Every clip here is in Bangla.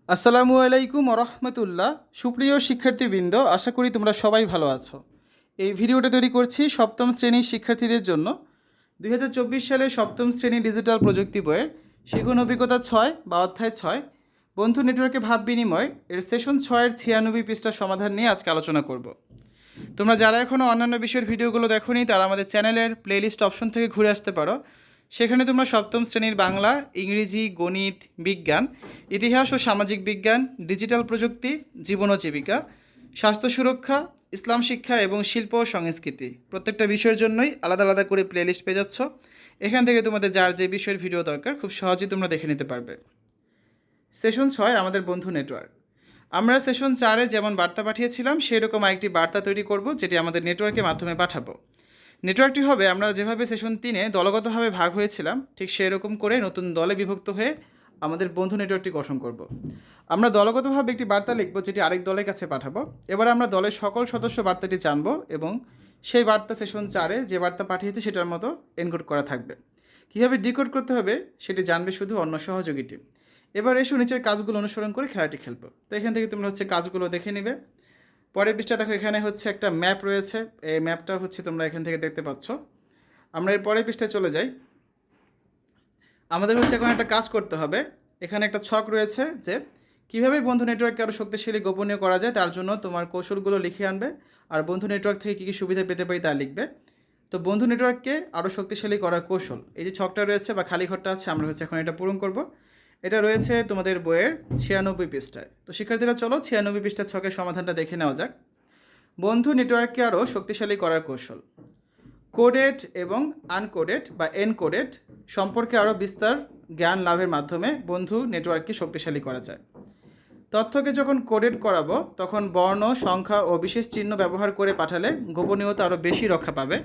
আসসালামু আলাইকুম রহমতুল্লাহ। সুপ্রিয় শিক্ষার্থীবৃন্দ, আশা করি তোমরা সবাই ভালো আছো। এই ভিডিওটা তৈরি করছি সপ্তম শ্রেণীর শিক্ষার্থীদের জন্য। 2024 সালে সপ্তম শ্রেণী ডিজিটাল প্রযুক্তি বইয়ের শিখন অভিজ্ঞতা 6 বা অধ্যায় 6 বন্ধু নেটওয়ার্কে ভাব বিনিময় এর সেশন 6-এর 96 পৃষ্ঠার সমাধান নিয়ে আজকে আলোচনা করব। তোমরা যারা এখনও অন্যান্য বিষয়ের ভিডিওগুলো দেখোনি তারা আমাদের চ্যানেলের প্লেলিস্ট অপশন থেকে ঘুরে আসতে পারো। সেখানে তোমরা সপ্তম শ্রেণীর বাংলা, ইংরেজি, গণিত, বিজ্ঞান, ইতিহাস ও সামাজিক বিজ্ঞান, ডিজিটাল প্রযুক্তি, জীবন ও জীবিকা, স্বাস্থ্য সুরক্ষা, ইসলাম শিক্ষা এবং শিল্প ও সংস্কৃতি প্রত্যেকটা বিষয়ের জন্যই আলাদা আলাদা করে প্লেলিস্ট পেয়ে যাচ্ছ। এখান থেকে তোমাদের যার যে বিষয়ের ভিডিও দরকার খুব সহজেই তোমরা দেখে নিতে পারবে। সেশন 6 আমাদের বন্ধু নেটওয়ার্ক। আমরা সেশন 4-এ যেমন বার্তা পাঠিয়েছিলাম সেরকম আরেকটি বার্তা তৈরি করব, যেটি আমাদের নেটওয়ার্কের মাধ্যমে পাঠাবো। নেটওয়ার্কটি হবে আমরা যেভাবে সেশন 3-এ দলগতভাবে ভাগ হয়েছিলাম ঠিক সেরকম করে নতুন দলে বিভক্ত হয়ে আমাদের বন্ধু নেটওয়ার্কটি গঠন করব। আমরা দলগতভাবে একটি বার্তা লিখব যেটি আরেক দলের কাছে পাঠাবো। এবার আমরা দলের সকল সদস্য বার্তাটি জানবো এবং সেই বার্তা সেশন 4-এ যে বার্তা পাঠিয়েছে সেটার মতো এনকোড করা থাকবে। কীভাবে ডিকোড করতে হবে সেটি জানবে শুধু অন্য সহযোগী টিম। এবার এসো নিচের কাজগুলো অনুসরণ করে খেলাটি খেলবো। তো এখান থেকে তোমরা কাজগুলো দেখে নিবে। পরের পৃষ্ঠা দেখো, এখানে একটা ম্যাপ রয়েছে। এই ম্যাপটা তোমরা এখান থেকে দেখতে পাচ্ছ। আমরা এর পরের পৃষ্ঠায় চলে যাই। আমাদের এখন একটা কাজ করতে হবে। এখানে একটা ছক রয়েছে যে কীভাবে বন্ধু নেটওয়ার্ককে আরও শক্তিশালী গোপনীয় করা যায়, তার জন্য তোমার কৌশলগুলো লিখে আনবে আর বন্ধু নেটওয়ার্ক থেকে কী কী সুবিধা পেতে পারি তা লিখবে। তো বন্ধু নেটওয়ার্ককে আরও শক্তিশালী করার কৌশল, এই যে ছকটা রয়েছে বা খালি ঘরটা আছে, আমরা এখন এটা পূরণ করব। এটা রয়েছে তোমাদের বইয়ের 96 পৃষ্ঠায়। তো শিক্ষার্থীরা চলো 96 পৃষ্ঠার ছকের সমাধানটা দেখে নেওয়া যাক। বন্ধু নেটওয়ার্ককে আরও শক্তিশালী করার কৌশল। কোডেড এবং আনকোডেড বা এনকোডেড সম্পর্কে আরও বিস্তার জ্ঞান লাভের মাধ্যমে বন্ধু নেটওয়ার্ককে শক্তিশালী করা যায়। তথ্যকে যখন কোডেড করাবো তখন বর্ণ, সংখ্যা ও বিশেষ চিহ্ন ব্যবহার করে পাঠালে গোপনীয়তা আরও বেশি রক্ষা পাবে।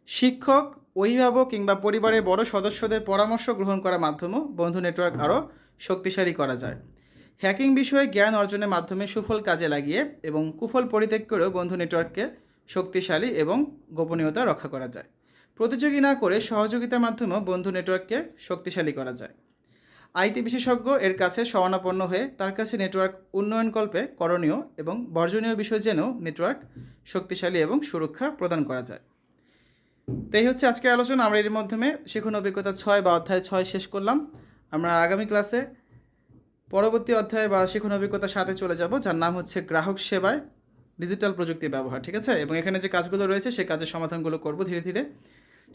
শিক্ষক, অভিভাবক কিংবা পরিবারের বড় সদস্যদের পরামর্শ গ্রহণ করার মাধ্যমেও বন্ধু নেটওয়ার্ক আরও শক্তিশালী করা যায়। হ্যাকিং বিষয়ে জ্ঞান অর্জনের মাধ্যমে সুফল কাজে লাগিয়ে এবং কুফল পরিত্যাগ করেও বন্ধু নেটওয়ার্ককে শক্তিশালী এবং গোপনীয়তা রক্ষা করা যায়। প্রতিযোগী না করে সহযোগিতার মাধ্যমেও বন্ধু নেটওয়ার্ককে শক্তিশালী করা যায়। আইটি বিশেষজ্ঞ এর কাছে শরণাপন্ন হয়ে তার কাছে নেটওয়ার্ক উন্নয়নকল্পে করণীয় এবং বর্জনীয় বিষয় জেনেও নেটওয়ার্ক শক্তিশালী এবং সুরক্ষা প্রদান করা যায়। তাই আজকের আলোচনা। আমরা এর মাধ্যমে শিখন অভিজ্ঞতা 6 বা অধ্যায় 6 শেষ করলাম। আমরা আগামী ক্লাসে পরবর্তী অধ্যায় বা শিখন অভিজ্ঞতার সাথে চলে যাব, যার নাম গ্রাহক সেবায় ডিজিটাল প্রযুক্তির ব্যবহার। ঠিক আছে, এবং এখানে যে কাজগুলো রয়েছে সেই কাজের সমাধানগুলো করব ধীরে ধীরে।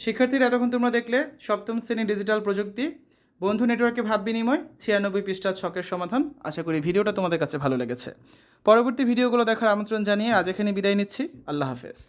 শিক্ষার্থীরা এতক্ষণ তোমরা দেখলে সপ্তম শ্রেণীর ডিজিটাল প্রযুক্তি বন্ধু নেটওয়ার্কে ভাব বিনিময় 96 পৃষ্ঠার ছকের সমাধান। আশা করি ভিডিওটা তোমাদের কাছে ভালো লেগেছে। পরবর্তী ভিডিওগুলো দেখার আমন্ত্রণ জানিয়ে আজ এখানে বিদায় নিচ্ছি। আল্লাহ হাফেজ।